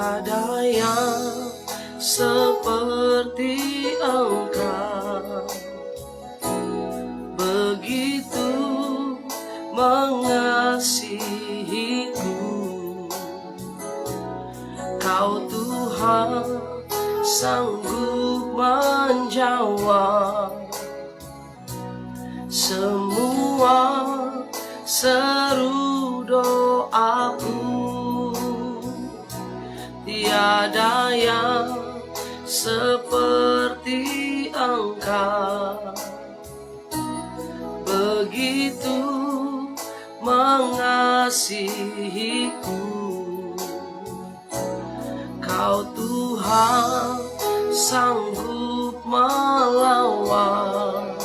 Tiada yang seperti Engkau, begitu mengasihiku. Kau Tuhan sanggup menjawab semua seru doaku. Tiada yang seperti Engkau, begitu mengasihiku. Kau Tuhan sanggup melawan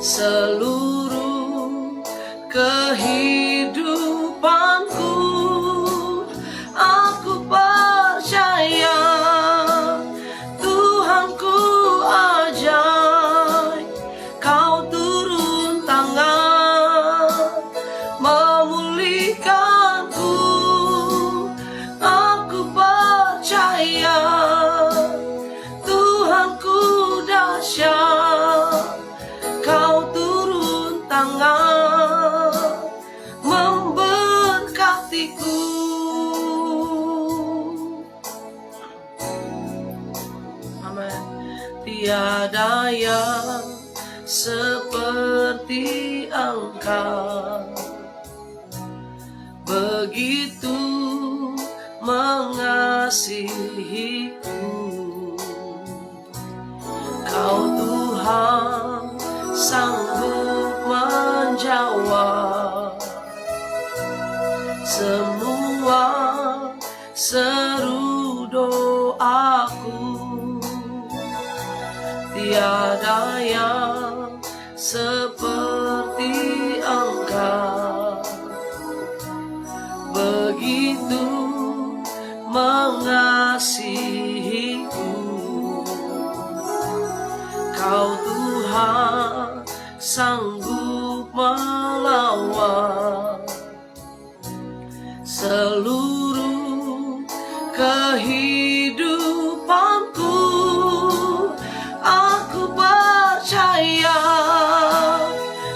seluruh kehidupanku. Aku percaya Tuhanku ajaib, Kau turun tangan memulihkanku. Aku percaya Tuhanku dahsyat, Kau turun tangan memberkatiku. Amin. Tiada yang seperti Engkau, begitu mengasihiku. Kau Tuhan sanggup menjawab semua seru doaku. Tiada yang seperti Engkau, begitu mengasihiku. Kau Tuhan sanggup melawan seluruh kehidupanku. Aku percaya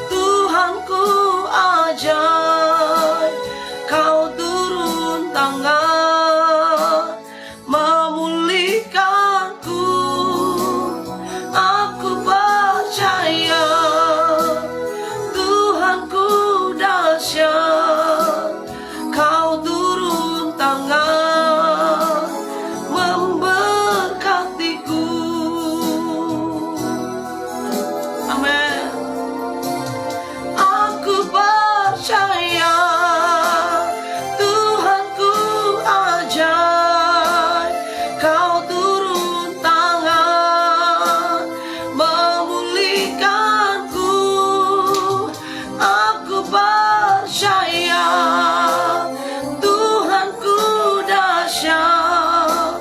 Tuhanku ajaib, Kau turun tangan memulihkanku. Aku percaya Tuhanku dahsyat, Kau turun tangan memberkatiku. Amin. Aku percaya Tuhanku ajaib, Kau turun tangan memulihkanku. Aku percaya Tuhanku dahsyat,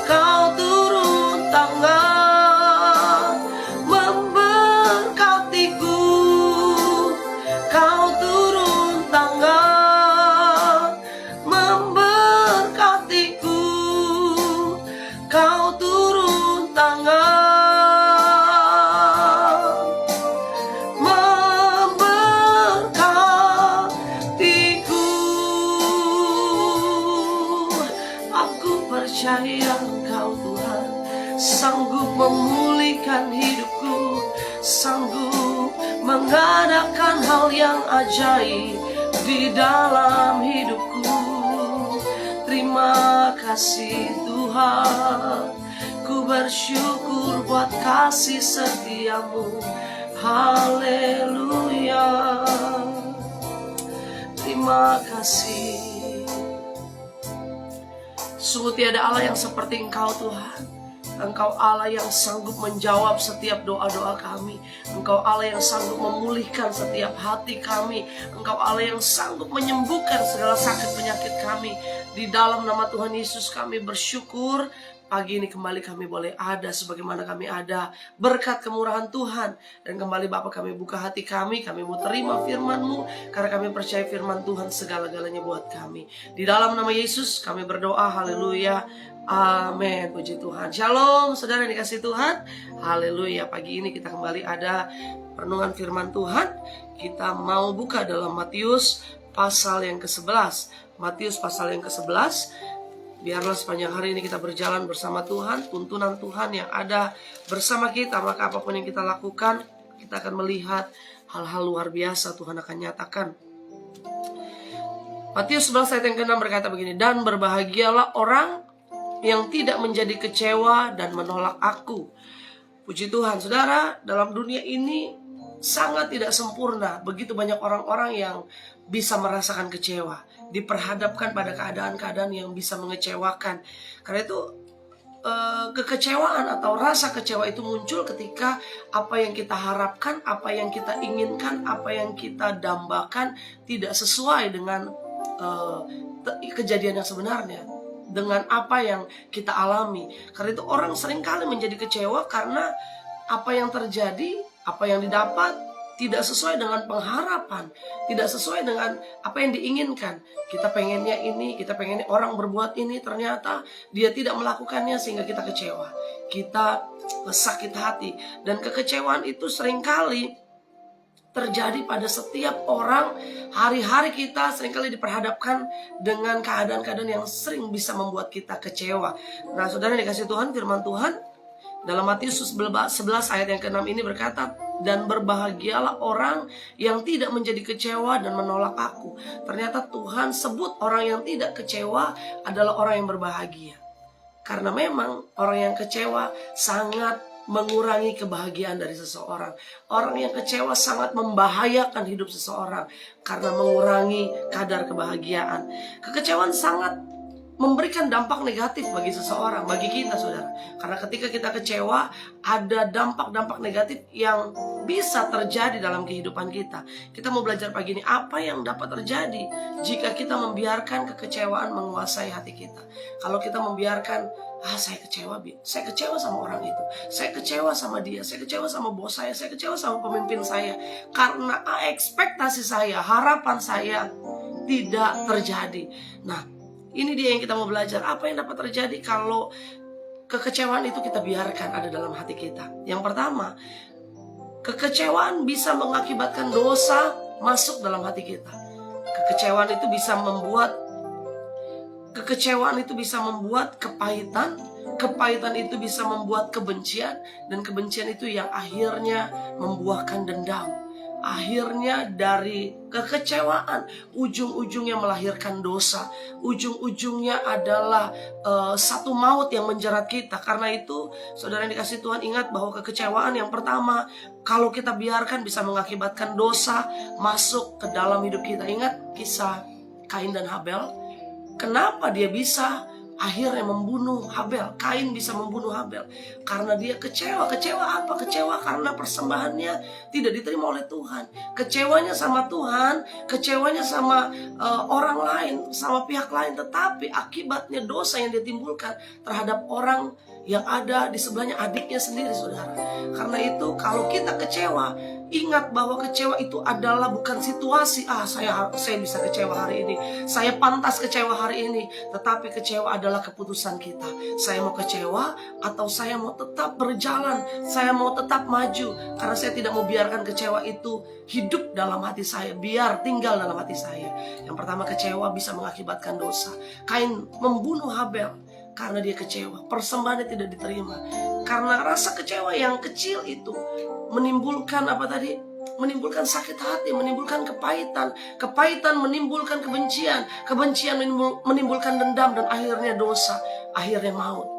Kau turun tangan memberkatiku. Kau turun tangan memberkatiku. Kau turun tangan memberkatiku. Aku percaya Engkau Tuhan sanggup memulihkan hidupku, sanggup mengadakan hal yang ajaib di dalam hidupku. Terima kasih Tuhan, ku bersyukur buat kasih setiamu. Haleluya. Terima kasih. Sungguh tiada Allah yang seperti Engkau Tuhan. Engkau Allah yang sanggup menjawab setiap doa-doa kami. Engkau Allah yang sanggup memulihkan setiap hati kami. Engkau Allah yang sanggup menyembuhkan segala sakit penyakit kami. Di dalam nama Tuhan Yesus kami bersyukur, pagi ini kembali kami boleh ada sebagaimana kami ada berkat kemurahan Tuhan. Dan kembali Bapa kami buka hati kami mau terima firman-Mu, karena kami percaya firman Tuhan segala-galanya buat kami. Di dalam nama Yesus kami berdoa, haleluya, amin. Puji Tuhan. Shalom saudara yang dikasih Tuhan, haleluya. Pagi ini kita kembali ada renungan firman Tuhan. Kita mau buka dalam Matius pasal yang ke-11. Matius pasal yang ke-11. Biarlah sepanjang hari ini kita berjalan bersama Tuhan, tuntunan Tuhan yang ada bersama kita. Maka apapun yang kita lakukan, kita akan melihat hal-hal luar biasa Tuhan akan nyatakan. Matius 11 ayat yang ke-6 berkata begini, dan berbahagialah orang yang tidak menjadi kecewa dan menolak aku. Puji Tuhan, saudara, dalam dunia ini sangat tidak sempurna. Begitu banyak orang-orang yang bisa merasakan kecewa, diperhadapkan pada keadaan-keadaan yang bisa mengecewakan. Karena itu kekecewaan atau rasa kecewa itu muncul ketika apa yang kita harapkan, apa yang kita inginkan, apa yang kita dambakan tidak sesuai dengan kejadian yang sebenarnya, dengan apa yang kita alami. Karena itu orang seringkali menjadi kecewa karena apa yang terjadi, apa yang didapat tidak sesuai dengan pengharapan, tidak sesuai dengan apa yang diinginkan. Kita pengennya ini, kita pengennya orang berbuat ini, ternyata dia tidak melakukannya sehingga kita kecewa. Kita sakit hati. Dan kekecewaan itu seringkali terjadi pada setiap orang. Hari-hari kita seringkali diperhadapkan dengan keadaan-keadaan yang sering bisa membuat kita kecewa. Nah, saudara dikasih Tuhan, firman Tuhan dalam Matius 11 ayat yang ke-6 ini berkata, dan berbahagialah orang yang tidak menjadi kecewa dan menolak aku. Ternyata Tuhan sebut orang yang tidak kecewa adalah orang yang berbahagia. Karena memang orang yang kecewa sangat mengurangi kebahagiaan dari seseorang. Orang yang kecewa sangat membahayakan hidup seseorang karena mengurangi kadar kebahagiaan. Kekecewaan sangat memberikan dampak negatif bagi seseorang, bagi kita, saudara. Karena ketika kita kecewa, ada dampak-dampak negatif yang bisa terjadi dalam kehidupan kita. Kita mau belajar pagi ini, apa yang dapat terjadi jika kita membiarkan kekecewaan menguasai hati kita. Kalau kita membiarkan, saya kecewa sama orang itu, saya kecewa sama dia, saya kecewa sama bos saya kecewa sama pemimpin saya, karena ekspektasi saya, harapan saya tidak terjadi. Nah, ini dia yang kita mau belajar. Apa yang dapat terjadi kalau kekecewaan itu kita biarkan ada dalam hati kita? Yang pertama, kekecewaan bisa mengakibatkan dosa masuk dalam hati kita. Kekecewaan itu bisa membuat kepahitan. Kepahitan itu bisa membuat kebencian. Dan kebencian itu yang akhirnya membuahkan dendam. Akhirnya dari kekecewaan, ujung-ujungnya melahirkan dosa. Ujung-ujungnya adalah satu maut yang menjerat kita. Karena itu, saudara yang dikasih Tuhan, ingat bahwa kekecewaan yang pertama, kalau kita biarkan bisa mengakibatkan dosa masuk ke dalam hidup kita. Ingat kisah Kain dan Habel. Kenapa dia bisa akhirnya membunuh Habel? Kain bisa membunuh Habel karena dia kecewa. Kecewa apa? Kecewa karena persembahannya tidak diterima oleh Tuhan. Kecewanya sama Tuhan, kecewanya sama orang lain, sama pihak lain. Tetapi akibatnya dosa yang dia timbulkan terhadap orang yang ada di sebelahnya, adiknya sendiri, saudara. Karena itu kalau kita kecewa, ingat bahwa kecewa itu adalah bukan situasi, saya bisa kecewa hari ini, saya pantas kecewa hari ini. Tetapi kecewa adalah keputusan kita. Saya mau kecewa atau saya mau tetap berjalan, saya mau tetap maju. Karena saya tidak mau biarkan kecewa itu hidup dalam hati saya, biar tinggal dalam hati saya. Yang pertama, kecewa bisa mengakibatkan dosa. Kain membunuh Habel karena dia kecewa, persembahannya tidak diterima. Karena rasa kecewa yang kecil itu menimbulkan menimbulkan sakit hati, menimbulkan kepahitan. Kepahitan menimbulkan kebencian. Kebencian menimbulkan dendam, dan akhirnya dosa, akhirnya maut.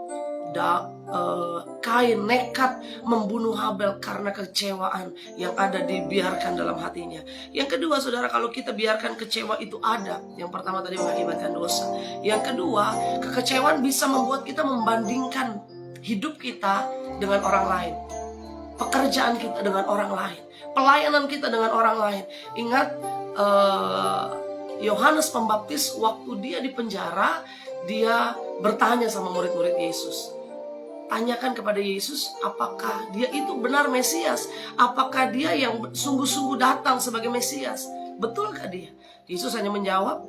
Kain nekat membunuh Habel karena kecewaan yang ada dibiarkan dalam hatinya. Yang kedua, saudara, kalau kita biarkan kecewa itu ada, yang pertama tadi mengakibatkan dosa. Yang kedua, kekecewaan bisa membuat kita membandingkan hidup kita dengan orang lain, pekerjaan kita dengan orang lain, pelayanan kita dengan orang lain. Ingat Yohanes Pembaptis waktu dia di penjara, dia bertanya sama murid-murid Yesus, tanyakan kepada Yesus, apakah dia itu benar Mesias? Apakah dia yang sungguh-sungguh datang sebagai Mesias? Betulkah dia? Yesus hanya menjawab,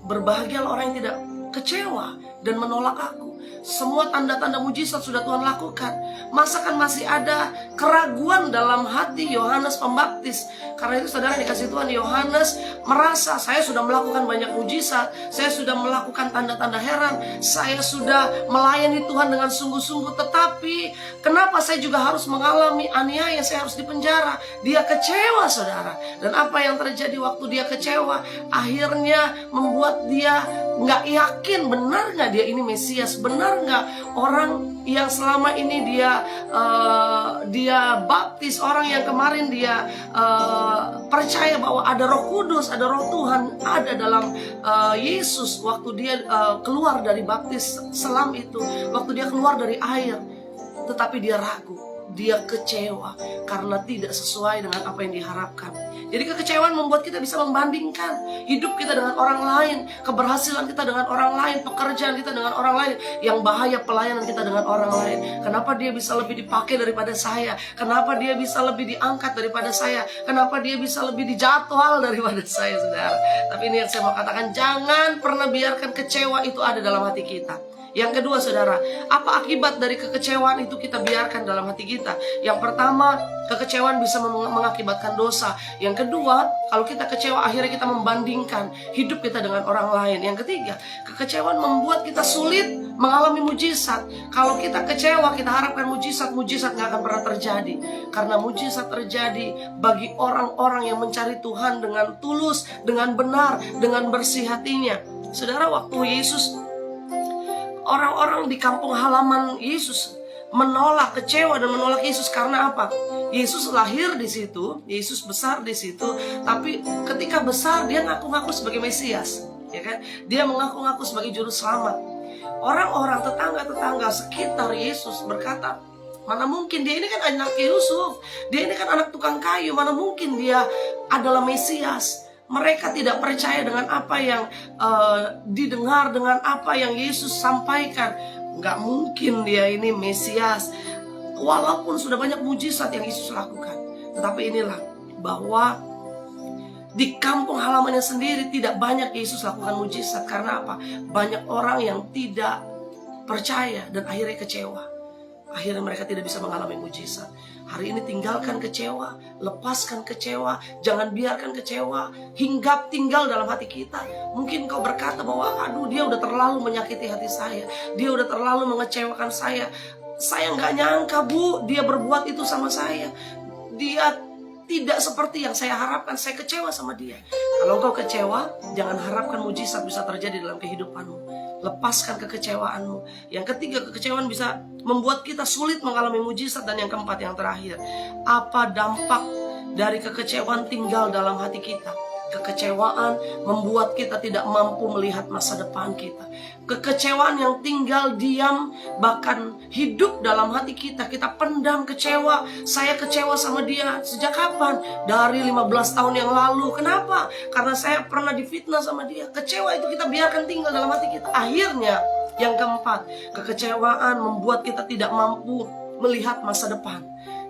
berbahagialah orang yang tidak kecewa dan menolak aku. Semua tanda-tanda mujizat sudah Tuhan lakukan. Masakan masih ada keraguan dalam hati Yohanes Pembaptis? Karena itu saudara dikasih Tuhan, Yohanes merasa, saya sudah melakukan banyak mujizat, saya sudah melakukan tanda-tanda heran, saya sudah melayani Tuhan dengan sungguh-sungguh, tetapi kenapa saya juga harus mengalami aniaya, saya harus dipenjara? Dia kecewa saudara. Dan apa yang terjadi waktu dia kecewa? Akhirnya membuat dia nggak yakin, benar nggak dia ini Mesias? Benar nggak orang yang selama ini dia baptis, orang yang kemarin dia percaya bahwa ada Roh Kudus, ada Roh Tuhan ada dalam Yesus waktu dia keluar dari baptis selam itu, waktu dia keluar dari air, tetapi dia ragu, dia kecewa karena tidak sesuai dengan apa yang diharapkan. Jadi kekecewaan membuat kita bisa membandingkan hidup kita dengan orang lain, keberhasilan kita dengan orang lain, pekerjaan kita dengan orang lain, yang bahaya pelayanan kita dengan orang lain. Kenapa dia bisa lebih dipakai daripada saya? Kenapa dia bisa lebih diangkat daripada saya? Kenapa dia bisa lebih dijadwal daripada saya, saudara? Tapi ini yang saya mau katakan, jangan pernah biarkan kecewa itu ada dalam hati kita. Yang kedua saudara, apa akibat dari kekecewaan itu kita biarkan dalam hati kita? Yang pertama, kekecewaan bisa mengakibatkan dosa. Yang kedua, kalau kita kecewa akhirnya kita membandingkan hidup kita dengan orang lain. Yang ketiga, kekecewaan membuat kita sulit mengalami mujizat. Kalau kita kecewa, kita harapkan mujizat gak akan pernah terjadi. Karena mujizat terjadi bagi orang-orang yang mencari Tuhan dengan tulus, dengan benar, dengan bersih hatinya. Saudara, waktu Yesus, orang-orang di kampung halaman Yesus menolak, kecewa dan menolak Yesus karena apa? Yesus lahir di situ, Yesus besar di situ, tapi ketika besar dia ngaku-ngaku sebagai Mesias, ya kan? Dia mengaku-ngaku sebagai juru selamat. Orang-orang tetangga-tetangga sekitar Yesus berkata, mana mungkin dia ini kan anak Yusuf, dia ini kan anak tukang kayu, mana mungkin dia adalah Mesias? Mereka tidak percaya dengan apa yang didengar, dengan apa yang Yesus sampaikan. Nggak mungkin dia ini Mesias. Walaupun sudah banyak mujizat yang Yesus lakukan. Tetapi inilah, bahwa di kampung halamannya sendiri tidak banyak Yesus lakukan mujizat. Karena apa? Banyak orang yang tidak percaya dan akhirnya kecewa. Akhirnya mereka tidak bisa mengalami mujizat. Hari ini tinggalkan kecewa, lepaskan kecewa, jangan biarkan kecewa hinggap tinggal dalam hati kita. Mungkin kau berkata bahwa aduh, dia udah terlalu menyakiti hati saya, dia udah terlalu mengecewakan saya nggak nyangka Bu, dia berbuat itu sama saya, dia tidak seperti yang saya harapkan, saya kecewa sama dia. Kalau kau kecewa, jangan harapkan mujizat bisa terjadi dalam kehidupanmu. Lepaskan kekecewaanmu. Yang ketiga, kekecewaan bisa membuat kita sulit mengalami mujizat. Dan yang keempat, yang terakhir, apa dampak dari kekecewaan tinggal dalam hati kita? Kekecewaan membuat kita tidak mampu melihat masa depan kita. Kekecewaan yang tinggal diam, bahkan hidup dalam hati kita. Kita pendam kecewa. Saya kecewa sama dia sejak kapan? Dari 15 tahun yang lalu. Kenapa? Karena saya pernah difitnah sama dia. Kecewa itu kita biarkan tinggal dalam hati kita. Akhirnya, yang keempat, kekecewaan membuat kita tidak mampu melihat masa depan.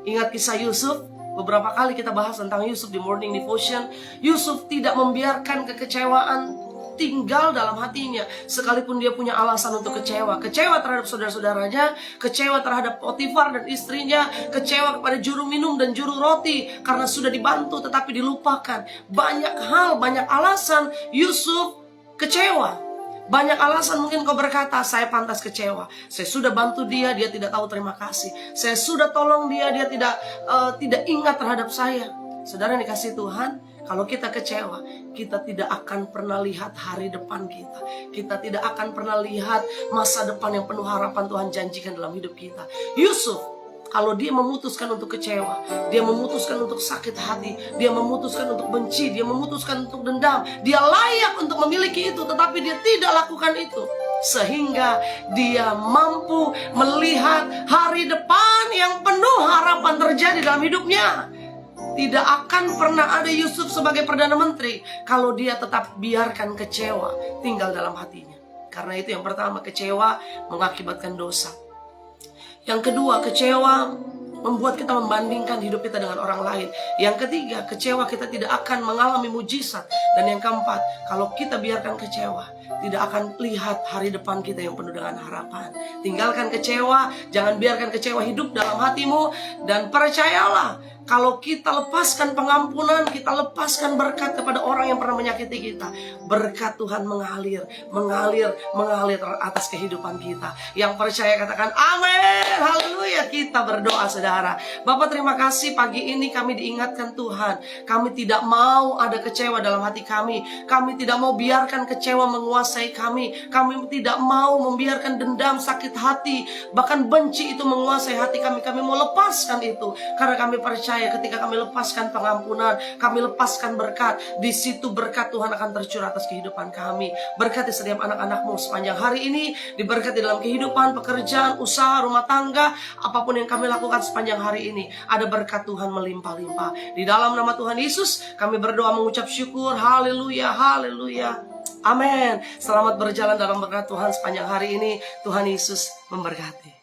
Ingat kisah Yusuf? Beberapa kali kita bahas tentang Yusuf di Morning Devotion. Yusuf tidak membiarkan kekecewaan tinggal dalam hatinya, sekalipun dia punya alasan untuk kecewa. Kecewa terhadap saudara-saudaranya, kecewa terhadap Potifar dan istrinya, kecewa kepada juru minum dan juru roti karena sudah dibantu tetapi dilupakan. Banyak hal, banyak alasan Yusuf kecewa. Banyak alasan mungkin kau berkata, saya pantas kecewa. Saya sudah bantu dia, dia tidak tahu terima kasih. Saya sudah tolong dia, dia tidak ingat terhadap saya. Saudara yang dikasih Tuhan, kalau kita kecewa, kita tidak akan pernah lihat hari depan kita. Kita tidak akan pernah lihat masa depan yang penuh harapan Tuhan janjikan dalam hidup kita. Yusuf, kalau dia memutuskan untuk kecewa, dia memutuskan untuk sakit hati, dia memutuskan untuk benci, dia memutuskan untuk dendam, dia layak untuk memiliki itu, tetapi dia tidak lakukan itu. Sehingga dia mampu melihat hari depan yang penuh harapan terjadi dalam hidupnya. Tidak akan pernah ada Yusuf sebagai Perdana Menteri kalau dia tetap biarkan kecewa tinggal dalam hatinya. Karena itu yang pertama, kecewa mengakibatkan dosa. Yang kedua, kecewa membuat kita membandingkan hidup kita dengan orang lain. Yang ketiga, kecewa kita tidak akan mengalami mujizat. Dan yang keempat, kalau kita biarkan kecewa, tidak akan lihat hari depan kita yang penuh dengan harapan. Tinggalkan kecewa, jangan biarkan kecewa hidup dalam hatimu. Dan percayalah, kalau kita lepaskan pengampunan, kita lepaskan berkat kepada orang yang pernah menyakiti kita, berkat Tuhan mengalir atas kehidupan kita. Yang percaya katakan amin, haleluya. Kita berdoa saudara. Bapak terima kasih pagi ini kami diingatkan Tuhan. Kami tidak mau ada kecewa dalam hati kami. Kami tidak mau biarkan kecewa menguasai kami. Kami tidak mau membiarkan dendam, sakit hati, bahkan benci itu menguasai hati kami. Kami mau lepaskan itu. Karena kami percaya ketika kami lepaskan pengampunan, kami lepaskan berkat, di situ berkat Tuhan akan tercurah atas kehidupan kami. Berkati setiap anak-anakmu sepanjang hari ini, diberkati dalam kehidupan, pekerjaan, usaha, rumah tangga, apapun yang kami lakukan sepanjang hari ini, ada berkat Tuhan melimpah-limpah. Di dalam nama Tuhan Yesus, kami berdoa mengucap syukur, haleluya, haleluya, amin. Selamat berjalan dalam berkat Tuhan sepanjang hari ini. Tuhan Yesus memberkati.